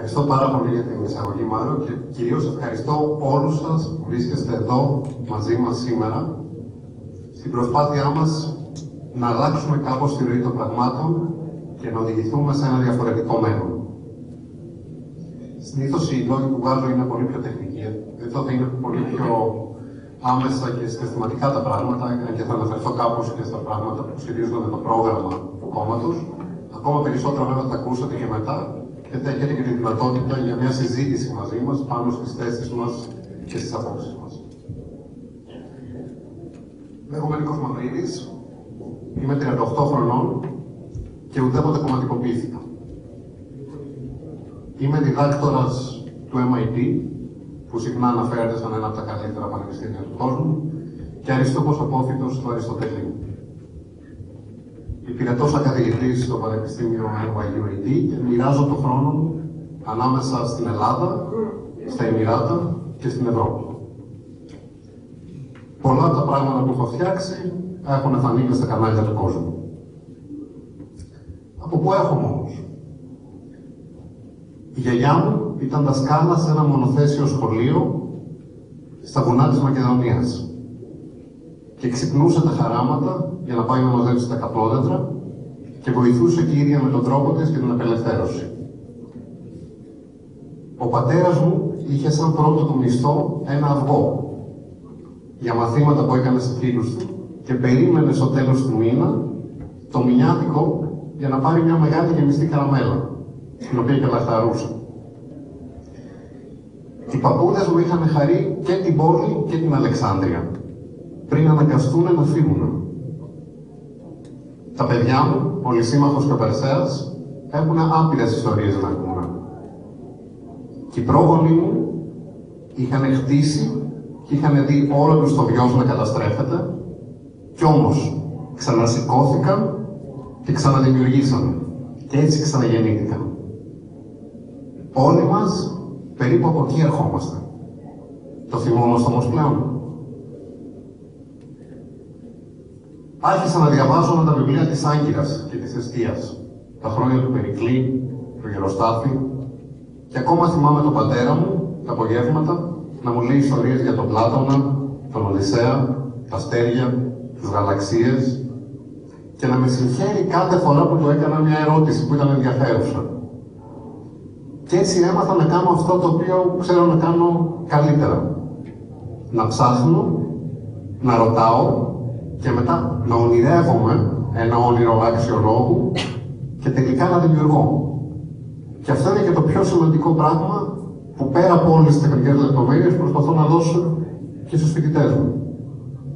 Ευχαριστώ πάρα πολύ για την εισαγωγή, Μάριο, και κυρίως ευχαριστώ όλους σας που βρίσκεστε εδώ μαζί μας σήμερα στην προσπάθειά μας να αλλάξουμε κάπως τη ροή των πραγμάτων και να οδηγηθούμε σε ένα διαφορετικό μέλλον. Συνήθως οι λόγοι που βγάζω είναι πολύ πιο τεχνικοί, εδώ θα είναι πολύ πιο άμεσα και συναισθηματικά τα πράγματα, και θα αναφερθώ κάπως και στα πράγματα που σχετίζονται με το πρόγραμμα του κόμματος. Ακόμα περισσότερο βέβαια θα ακούσετε και μετά, και θα έχετε και τη δυνατότητα για μια συζήτηση μαζί μας πάνω στις θέσεις μας και στις απόψεις μας. Λέγομαι Νίκος Μαυρίδης, είμαι 38 χρονών και ουδέποτε κομματικοποιήθηκα. Είμαι διδάκτορας του MIT, που συχνά αναφέρεται σαν ένα από τα καλύτερα πανεπιστήμια του κόσμου, και αριστούχος απόφοιτος του Αριστοτελείου. Υπηρετώ σαν καθηγητής στο Πανεπιστήμιο NYUAD και μοιράζω το χρόνο μου ανάμεσα στην Ελλάδα, στα Εμιράτα και στην Ευρώπη. Πολλά από τα πράγματα που έχω φτιάξει έχουν φανεί και στα κανάλια του κόσμου. Από πού έρχομαι όμως? Η γιαγιά μου ήταν δασκάλα σε ένα μονοθέσιο σχολείο στα βουνά της Μακεδονίας και ξυπνούσε τα χαράματα για να πάει να μαζέψει τα καπόδετρα και βοηθούσε και η ίδια με τον τρόπο της και την απελευθέρωση. Ο πατέρας μου είχε σαν πρώτο του μισθό ένα αυγό για μαθήματα που έκανε σε φίλους του και περίμενε στο τέλος του μήνα το μηνιάτικο για να πάρει μια μεγάλη γεμιστή καραμέλα, την οποία και λαχταρούσε. Οι παππούδες μου είχαν χαρεί και την πόλη και την Αλεξάνδρεια, πριν αναγκαστούν να φύγουν. Τα παιδιά μου, ο Λυσίμαχος και ο Περσέας, έχουν άπειρες ιστορίες να ακούνε. Και οι πρόγονοι μου είχαν χτίσει και είχαν δει όλο τους το βιός να καταστρέφεται, κι όμως ξανασηκώθηκαν και ξαναδημιουργήσαν. Και έτσι ξαναγεννήθηκαν. Όλοι μας περίπου από εκεί ερχόμαστε. Το θυμόμαστε όμως πλέον? Άρχισα να διαβάζω με τα βιβλία της Άγκυρας και της Εστίας, τα χρόνια του Περικλή, του Γεροστάθη, και ακόμα θυμάμαι τον πατέρα μου, τα απογεύματα, να μου λέει ιστορίες για τον Πλάτωνα, τον Οδυσσέα, τα αστέρια, τις γαλαξίες, και να με συγχαίρει κάθε φορά που του έκανα μια ερώτηση που ήταν ενδιαφέρουσα. Και έτσι έμαθα να κάνω αυτό το οποίο ξέρω να κάνω καλύτερα. Να ψάχνω, να ρωτάω και μετά να ονειρεύομαι ένα όνειρο άξιο λόγου και τελικά να δημιουργώ. Και αυτό είναι και το πιο σημαντικό πράγμα που πέρα από όλες τις τεχνικές λεπτομέρειες προσπαθώ να δώσω και στους φοιτητές μου.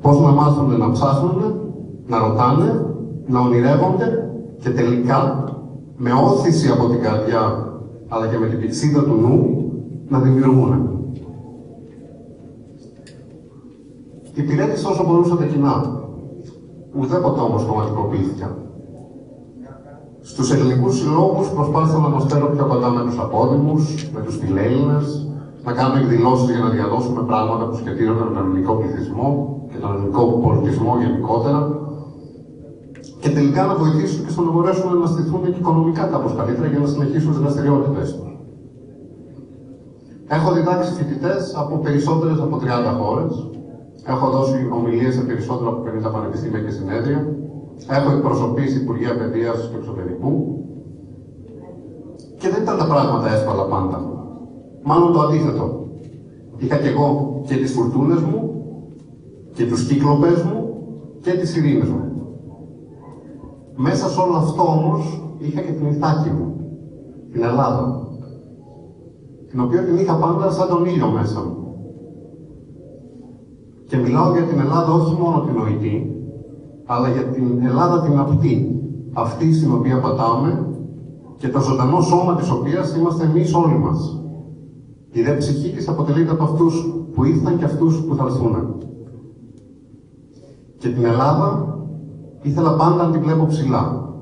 Πώς να μάθουν να ψάχνουν, να ρωτάνε, να ονειρεύονται και τελικά με όθηση από την καρδιά αλλά και με την πηξίδα του νου να δημιουργούν. Υπηρέτησα όσο μπορούσα τα κοινά. Ουδέποτε όμως κομματικοποιήθηκα. Στους ελληνικούς συλλόγους προσπάθησα να μας φέρω πιο κοντά με τους απόδημους, με τους φιλέλληνες, να κάνω εκδηλώσεις για να διαδώσουμε πράγματα που σχετίζονται με τον ελληνικό πληθυσμό και τον ελληνικό πολιτισμό γενικότερα. Και τελικά να βοηθήσουν και στο να μπορέσουν να στηθούν και οικονομικά κάπως καλύτερα για να συνεχίσουν τις δραστηριότητες τους. Έχω διδάξει φοιτητές από περισσότερες από 30 χώρες. Έχω δώσει ομιλίες σε περισσότερα από 50 πανεπιστήμια και συνέδρια. Έχω εκπροσωπήσει Υπουργεία Παιδείας και Εξωτερικού. Και δεν ήταν τα πράγματα εύκολα πάντα. Μάλλον το αντίθετο. Είχα κι εγώ και τις φουρτούνες μου, και τους κύκλοπες μου, και τις ειρήνες μου. Μέσα σε όλο αυτό όμως είχα και την Ιθάκη μου, την Ελλάδα, την οποία την είχα πάντα σαν τον ήλιο μέσα μου. Και μιλάω για την Ελλάδα όχι μόνο την νοητή, αλλά για την Ελλάδα την απτή, αυτή στην οποία πατάμε και το ζωντανό σώμα της οποίας είμαστε εμείς όλοι μας. Η δε ψυχή της αποτελείται από αυτούς που ήρθαν και αυτούς που θα έρθουν. Και την Ελλάδα ήθελα πάντα να την βλέπω ψηλά.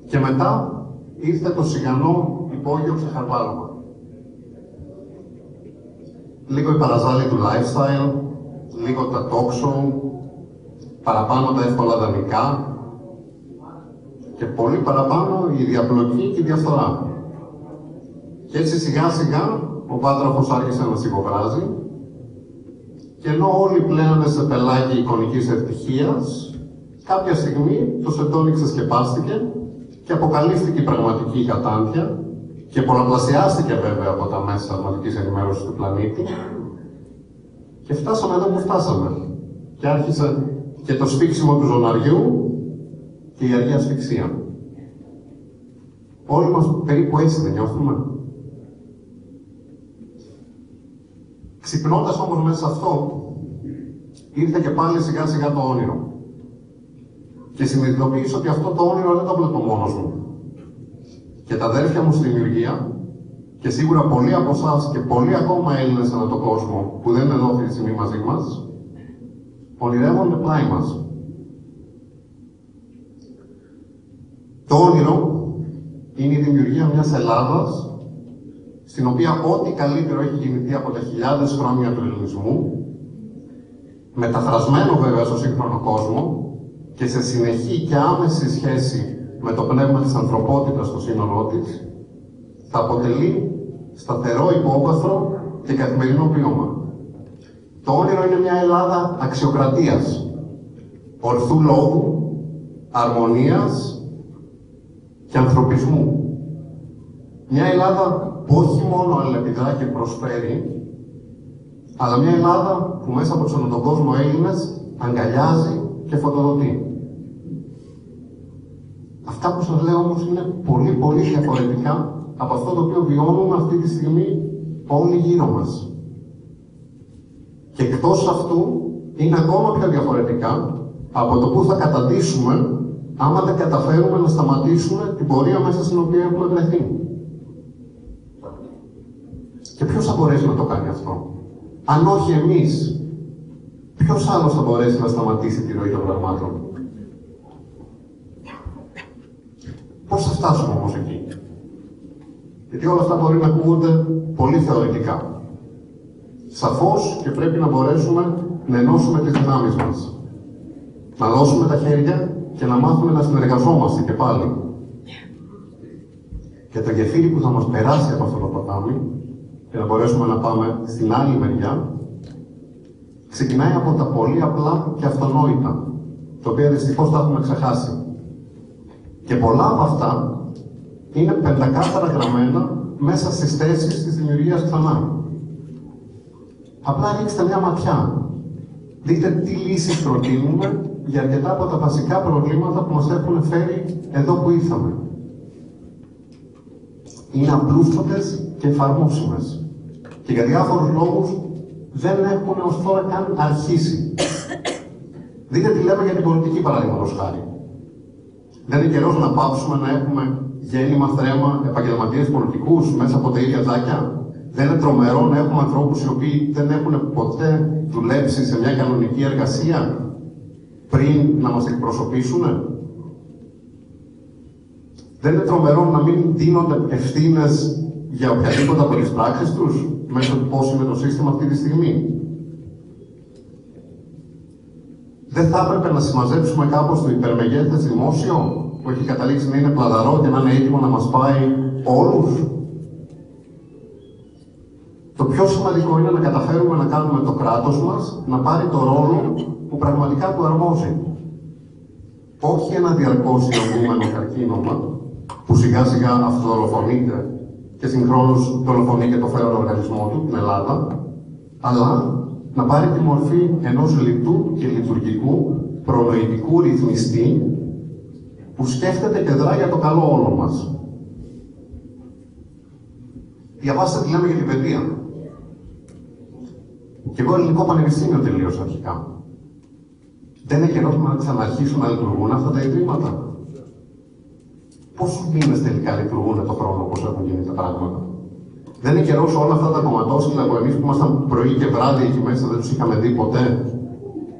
Και μετά ήρθε το σιγανό υπόγειο ξεχαρβάλωμα. Λίγο η παραζάλη του lifestyle, λίγο τα talk show, παραπάνω τα εύκολα δανεικά Και πολύ παραπάνω η διαπλοκή και η διαφθορά. Και έτσι σιγά σιγά ο Πάτραχος άρχισε να σιγοβράζει και ενώ όλοι πλέανε σε πελάγι εικονικής ευτυχίας, κάποια στιγμή το σεντόνι ξεσκεπάστηκε και αποκαλύφθηκε η πραγματική κατάντια και πολλαπλασιάστηκε βέβαια από τα μέσα μαζικής ενημέρωσης του πλανήτη και φτάσαμε εδώ που φτάσαμε και άρχισε και το σφίξιμο του ζωναριού και η αργή ασφυξία. Όλοι μας περίπου έτσι δεν νιώθουμε. Ξυπνώντας όμως μέσα σε αυτό, ήρθε και πάλι σιγά σιγά το όνειρο. Και συνειδητοποίησα ότι αυτό το όνειρο δεν το βλέπω μόνος μου. Και τα αδέρφια μου στη δημιουργία, και σίγουρα πολλοί από εσάς και πολλοί ακόμα Έλληνες ανά τον κόσμο που δεν είναι εδώ αυτή τη στιγμή μαζί μας, ονειρεύονται πλάι μας. Το όνειρο είναι η δημιουργία μιας Ελλάδας, στην οποία ό,τι καλύτερο έχει γεννηθεί από τα χιλιάδες χρόνια του ελληνισμού, μεταφρασμένο βέβαια στο σύγχρονο κόσμο και σε συνεχή και άμεση σχέση με το πνεύμα της ανθρωπότητας στο σύνολό της, θα αποτελεί σταθερό υπόβαθρο και καθημερινό βίωμα. Το όνειρο είναι μια Ελλάδα αξιοκρατίας, ορθού λόγου, αρμονίας και ανθρωπισμού. Μια Ελλάδα που όχι μόνο αλληλεπιδρά και προσφέρει, αλλά μια Ελλάδα που μέσα από τον κόσμο Έλληνες αγκαλιάζει και φωτοδοτεί. Αυτά που σας λέω όμως είναι πολύ πολύ διαφορετικά από αυτό το οποίο βιώνουμε αυτή τη στιγμή όλοι γύρω μας. Και εκτός αυτού είναι ακόμα πιο διαφορετικά από το που θα καταντήσουμε άμα δεν καταφέρουμε να σταματήσουμε την πορεία μέσα στην οποία έχουμε βρεθεί. Και ποιος θα μπορέσει να το κάνει αυτό? Αν όχι εμείς, ποιος άλλος θα μπορέσει να σταματήσει τη ροή των πραγμάτων? Πώς θα φτάσουμε όμως εκεί? Γιατί όλα αυτά μπορεί να ακούγονται πολύ θεωρητικά. Σαφώς και πρέπει να μπορέσουμε να ενώσουμε τις δυνάμεις μας. Να δώσουμε τα χέρια και να μάθουμε να συνεργαζόμαστε και πάλι. Και το γεφύρι που θα μας περάσει από αυτό το ποτάμι και να μπορέσουμε να πάμε στην άλλη μεριά, ξεκινάει από τα πολύ απλά και αυτονόητα, τα οποία δυστυχώς τα έχουμε ξεχάσει. Και πολλά από αυτά είναι πεντακάθαρα γραμμένα μέσα στις θέσεις της δημιουργίας ξανά. Απλά ρίξτε μια ματιά. Δείτε τι λύσεις προτείνουμε για αρκετά από τα βασικά προβλήματα που μας έχουν φέρει εδώ που ήρθαμε. Είναι απλούστατες και εφαρμόσιμες. Και για διάφορους λόγους δεν έχουν ως τώρα καν αρχίσει. Δείτε τι λέμε για την πολιτική, παραδείγματος χάρη. Δεν είναι καιρός να πάψουμε να έχουμε γέννημα, θρέμα, επαγγελματίες πολιτικούς μέσα από τα ίδια τζάκια? Δεν είναι τρομερό να έχουμε ανθρώπους οι οποίοι δεν έχουν ποτέ δουλέψει σε μια κανονική εργασία πριν να μας εκπροσωπήσουν? Δεν είναι τρομερό να μην δίνονται ευθύνες για οποιαδήποτε από τις πράξεις τους μέσω του πώς είναι το σύστημα αυτή τη στιγμή? Δεν θα έπρεπε να συμμαζέψουμε κάπως το υπερμεγέθες δημόσιο που έχει καταλήξει να είναι πλαδαρό και να είναι έτοιμο να μας πάει όλους? Το πιο σημαντικό είναι να καταφέρουμε να κάνουμε το κράτος μας να πάρει το ρόλο που πραγματικά του αρμόζει. Όχι ένα διαρκώς υιοθούμενο καρκίνωμα που σιγά σιγά αυτοδολοφονείται και συγχρόνως δολοφονεί και το φέρον οργανισμό του, την Ελλάδα, αλλά να πάρει τη μορφή ενός λιτού και λειτουργικού προνοητικού ρυθμιστή που σκέφτεται και δρά για το καλό όλων μας. Διαβάστε τι λέμε για την παιδεία. Και εγώ ελληνικό πανεπιστήμιο τελείωσα αρχικά. Δεν είναι καιρός να ξαναρχίσουν να λειτουργούν αυτά τα ιδρύματα? Πόσους μήνες τελικά λειτουργούν το χρόνο όπως έχουν γίνει τα πράγματα? Δεν είναι καιρός όλα αυτά τα κομματόσκυλα που εμείς που ήμασταν πρωί και βράδυ εκεί μέσα δεν τους είχαμε δει ποτέ,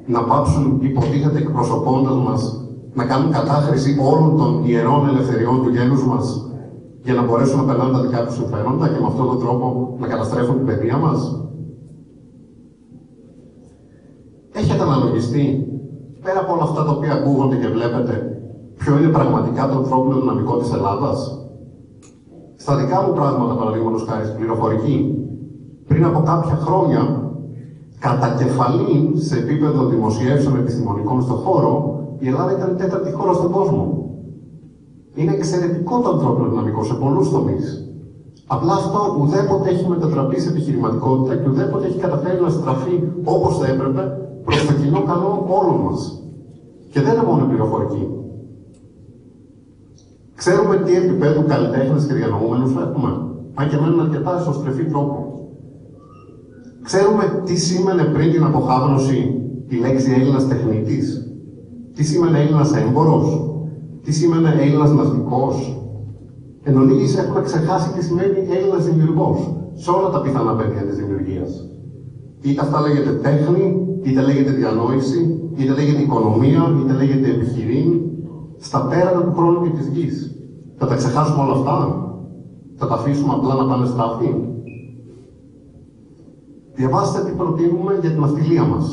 να πάψουν υποτίθεται εκπροσωπώντας μας να κάνουν κατάχρηση όλων των ιερών ελευθεριών του γένους μας για να μπορέσουν να περνάνε τα δικά τους συμφέροντα και με αυτόν τον τρόπο να καταστρέφουν την παιδεία μας? Έχετε αναλογιστεί, πέρα από όλα αυτά τα οποία ακούγονται και βλέπετε, ποιο είναι πραγματικά το ανθρώπινο δυναμικό της Ελλάδας? Στα δικά μου πράγματα, παραδείγματος χάρη, στην πληροφορική, πριν από κάποια χρόνια, κατά κεφαλή, σε επίπεδο δημοσιεύσεων επιστημονικών στον χώρο, η Ελλάδα ήταν η τέταρτη χώρα στον κόσμο. Είναι εξαιρετικό το ανθρώπινο δυναμικό σε πολλούς τομείς. Απλά αυτό ουδέποτε έχει μετατραπεί σε επιχειρηματικότητα και ουδέποτε έχει καταφέρει να στραφεί όπως θα έπρεπε προς το κοινό καλό όλων μας. Και δεν είναι μόνο πληροφορική. Ξέρουμε τι επίπεδο καλλιτέχνες και διανοούμενους έχουμε, αν και μένουν αρκετά στο στρεφή τρόπο. Ξέρουμε τι σήμαινε πριν την αποχάβνωση η λέξη Έλληνας τεχνίτης, τι σήμαινε Έλληνας έμπορος, τι σήμαινε Έλληνας ναυτικός. Εν ολίγης έχουμε ξεχάσει τι σημαίνει Έλληνας δημιουργός σε όλα τα πιθανά πεδία της δημιουργίας. Είτε αυτά λέγεται τέχνη, είτε λέγεται διανόηση, είτε λέγεται οικονομία, είτε λέγεται επιχειρήν, στα πέρανα του χρόνου και της γης. Θα τα ξεχάσουμε όλα αυτά? Θα τα αφήσουμε απλά να πάνε στράφη? Διαβάστε τι προτείνουμε για την ναυτιλία μας.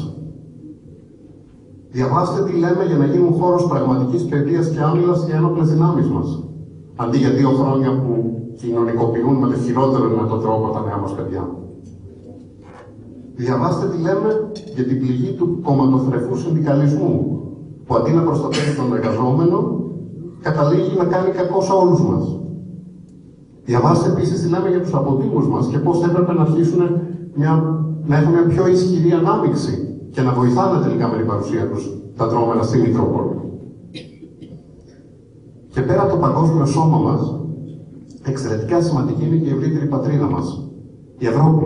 Διαβάστε τι λέμε για να γίνουν χώρος πραγματικής παιδείας και άμυλας για ένοπλες δυνάμεις μας. Αντί για 2 χρόνια που κοινωνικοποιούν με το χειρότερο δυνατό τρόπο τα νέα μας παιδιά. Διαβάστε τι λέμε για την πληγή του κομματοθρεφού συνδικαλισμού, που αντί να προστατεύει τον εργαζόμενο, καταλήγει να κάνει κακό σε όλους μας. Διαβάστε επίσης τι λέμε για τους αποτύχους μας και πώς έπρεπε να αρχίσουν να έχουν μια πιο ισχυρή ανάμειξη και να βοηθάνε τελικά με την παρουσία τους τα δρόμενα στη Μητρόπολη. Και πέρα από το παγκόσμιο σώμα μας, εξαιρετικά σημαντική είναι και η ευρύτερη πατρίδα μας, η Ευρώπη.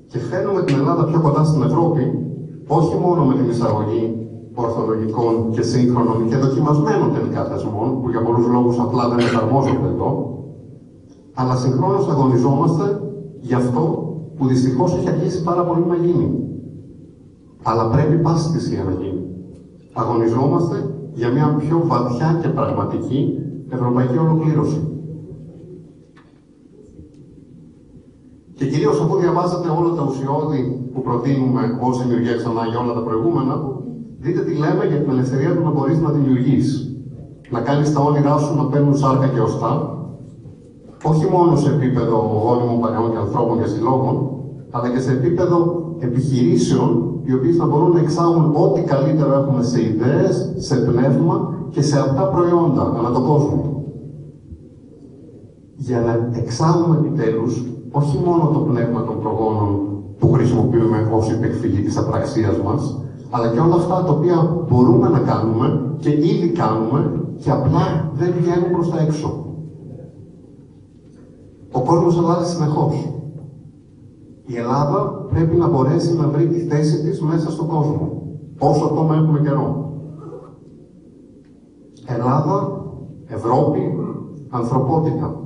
Και φέρνουμε την Ελλάδα πιο κοντά στην Ευρώπη, όχι μόνο με την εισαγωγή ορθολογικών και σύγχρονων και δοκιμασμένων τελικά θεσμών, που για πολλούς λόγους απλά δεν εφαρμόζονται εδώ, αλλά συγχρόνως αγωνιζόμαστε για αυτό που δυστυχώς έχει αρχίσει πάρα πολύ να γίνει. Αλλά πρέπει πάση θυσία να γίνει. Αγωνιζόμαστε για μια πιο βαθιά και πραγματική ευρωπαϊκή ολοκλήρωση. Και κυρίως αφού διαβάζετε όλα τα ουσιώδη που προτείνουμε ως δημιουργία ξανά για όλα τα προηγούμενα, δείτε τι λέμε για την ελευθερία του να μπορείς να δημιουργείς. Να κάνεις τα όνειρά σου να παίρνουν σάρκα και οστά, όχι μόνο σε επίπεδο γόνιμων παρεών και ανθρώπων και συλλόγων, αλλά και σε επίπεδο επιχειρήσεων, οι οποίες θα μπορούν να εξάγουν ό,τι καλύτερο έχουμε σε ιδέες, σε πνεύμα και σε αυτά προϊόντα ανά τον κόσμο. Για να εξάγουμε επιτέλους όχι μόνο το πνεύμα των προγόνων που χρησιμοποιούμε ως υπεκφυγή της απραξίας μας, αλλά και όλα αυτά τα οποία μπορούμε να κάνουμε και ήδη κάνουμε και απλά δεν βγαίνουν προς τα έξω. Ο κόσμος αλλάζει συνεχώς. Η Ελλάδα πρέπει να μπορέσει να βρει τη θέση της μέσα στον κόσμο, όσο ακόμα έχουμε καιρό. Ελλάδα, Ευρώπη, ανθρωπότητα.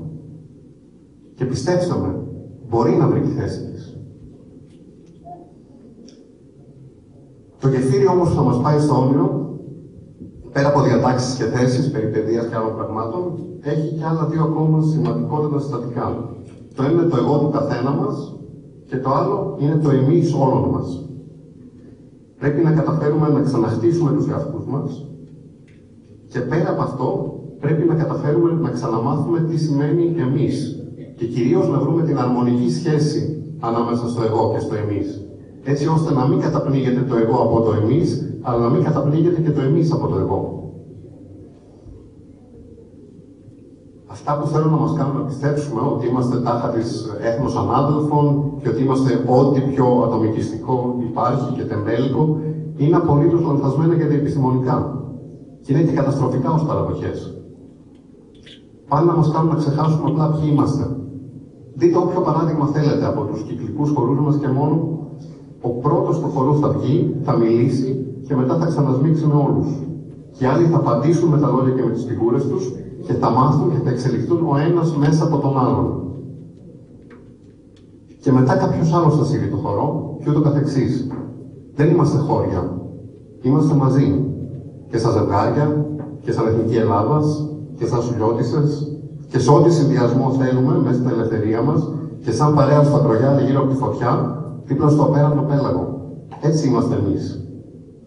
Και πιστέψτε με, μπορεί να βρει τη θέση της. Το γεφύρι όμως που θα μας πάει στο όνειρο, πέρα από διατάξεις και θέσεις, περί παιδείας και άλλων πραγμάτων, έχει και άλλα 2 ακόμα σημαντικότατα συστατικά. Το ένα είναι το εγώ του καθένα μας και το άλλο είναι το εμείς όλων μας. Πρέπει να καταφέρουμε να ξαναχτίσουμε τους εαυτούς μας και πέρα από αυτό πρέπει να καταφέρουμε να ξαναμάθουμε τι σημαίνει εμείς και κυρίως να βρούμε την αρμονική σχέση ανάμεσα στο εγώ και στο εμείς. Έτσι ώστε να μην καταπνίγεται το εγώ από το εμείς, αλλά να μην καταπνίγεται και το εμείς από το εγώ. Αυτά που θέλουν να μας κάνουν να πιστέψουμε ότι είμαστε τάχα της έθνος ανάδελφων και ότι είμαστε ό,τι πιο ατομικιστικό υπάρχει και τεμπέλικο, είναι απολύτως λανθασμένα και διεπιστημονικά. Και είναι και καταστροφικά ως παραδοχές. Πάνε να μας κάνουν να ξεχάσουμε απλά ποιοι είμαστε. Δείτε όποιο παράδειγμα θέλετε από τους κυκλικούς χορούς μας και μόνο. Ο πρώτος του χορού θα βγει, θα μιλήσει και μετά θα ξανασμίξει με όλους. Και άλλοι θα απαντήσουν με τα λόγια και με τις φιγούρες τους και θα μάθουν και θα εξελιχθούν ο ένας μέσα από τον άλλον. Και μετά κάποιος άλλος θα σύρει το χορό και ούτω καθεξής. Δεν είμαστε χώρια. Είμαστε μαζί. Και σαν ζευγάρια, και σαν Εθνική Ελλάδας, και σαν Σουλιώτισσες, και σε ό,τι συνδυασμό θέλουμε μέσα στην ελευθερία μας, και σαν παρέα σφατρογιάλη γύρω από τη φωτιά, δίπλα στο απέραντο πέλαγο. Έτσι είμαστε εμείς.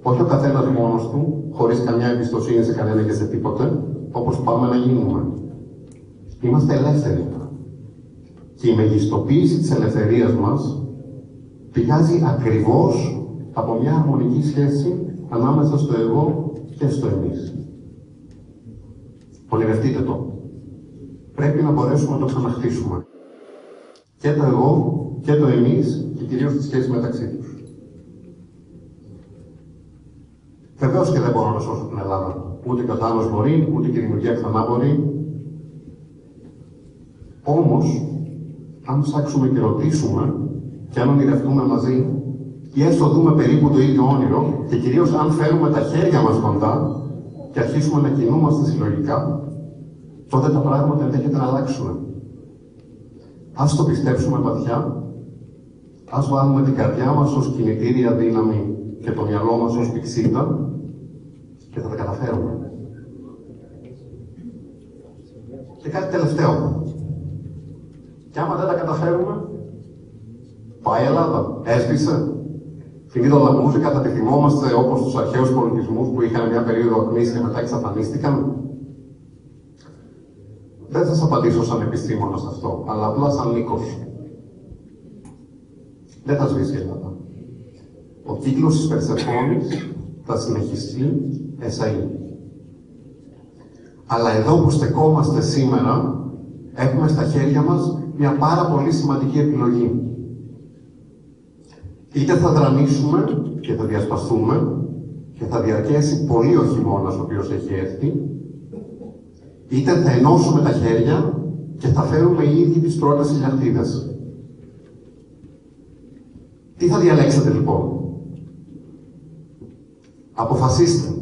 Όχι ο καθένας μόνος του, χωρίς καμιά εμπιστοσύνη σε κανένα και σε τίποτε, όπως πάμε να γίνουμε. Είμαστε ελεύθεροι. Και η μεγιστοποίηση της ελευθερίας μας πηγάζει ακριβώς από μια αρμονική σχέση ανάμεσα στο εγώ και στο εμείς. Ονειρευτείτε το. Πρέπει να μπορέσουμε να το ξαναχτίσουμε. Και το εγώ και το εμείς και κυρίως τη σχέση μεταξύ τους. Βεβαίως και δεν μπορώ να σώσω την Ελλάδα. Ούτε και ο Τάνος μπορεί, ούτε και η δημιουργία ξανά μπορεί. Όμως, αν ψάξουμε και ρωτήσουμε και αν ονειρευτούμε μαζί ή έστω δούμε περίπου το ίδιο όνειρο και κυρίως αν φέρουμε τα χέρια μας κοντά και αρχίσουμε να κινούμαστε συλλογικά, τότε τα πράγματα ενδέχεται να αλλάξουν. Ας το πιστέψουμε βαθιά, ας βάλουμε την καρδιά μας ως κινητήρια δύναμη και το μυαλό μας ως πηξίδα και θα τα καταφέρουμε. Και κάτι τελευταίο. Και άμα δεν τα καταφέρουμε, πάει η Ελλάδα, έσβησε. Φινίδα la μουσικά, θα τη θυμόμαστε όπως τους αρχαίους πολιτισμούς που είχαν μια περίοδο ακμής και μετά εξαφανίστηκαν. Δεν θα σας απαντήσω σαν επιστήμονας αυτό, αλλά απλά σαν Νίκος. Δεν θα σβήσει η Ελλάδα. Ο κύκλος της Περσεφόνης θα συνεχιστεί εσαΐ. Αλλά εδώ που στεκόμαστε σήμερα, έχουμε στα χέρια μας μια πάρα πολύ σημαντική επιλογή. Είτε θα δρανήσουμε και θα διασπαστούμε και θα διαρκέσει πολύ ο χειμώνας ο οποίος έχει έρθει, είτε θα ενώσουμε τα χέρια και θα φέρουμε οι ίδιοι τις πρώτες ηλιακτίδες. Τι θα διαλέξετε λοιπόν? Αποφασίστε.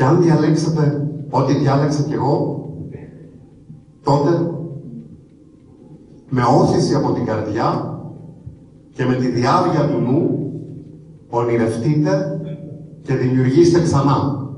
Και αν διαλέξετε ό,τι διάλεξα κι εγώ, τότε με όθηση από την καρδιά και με τη διάβια του νου ονειρευτείτε και δημιουργήστε ξανά.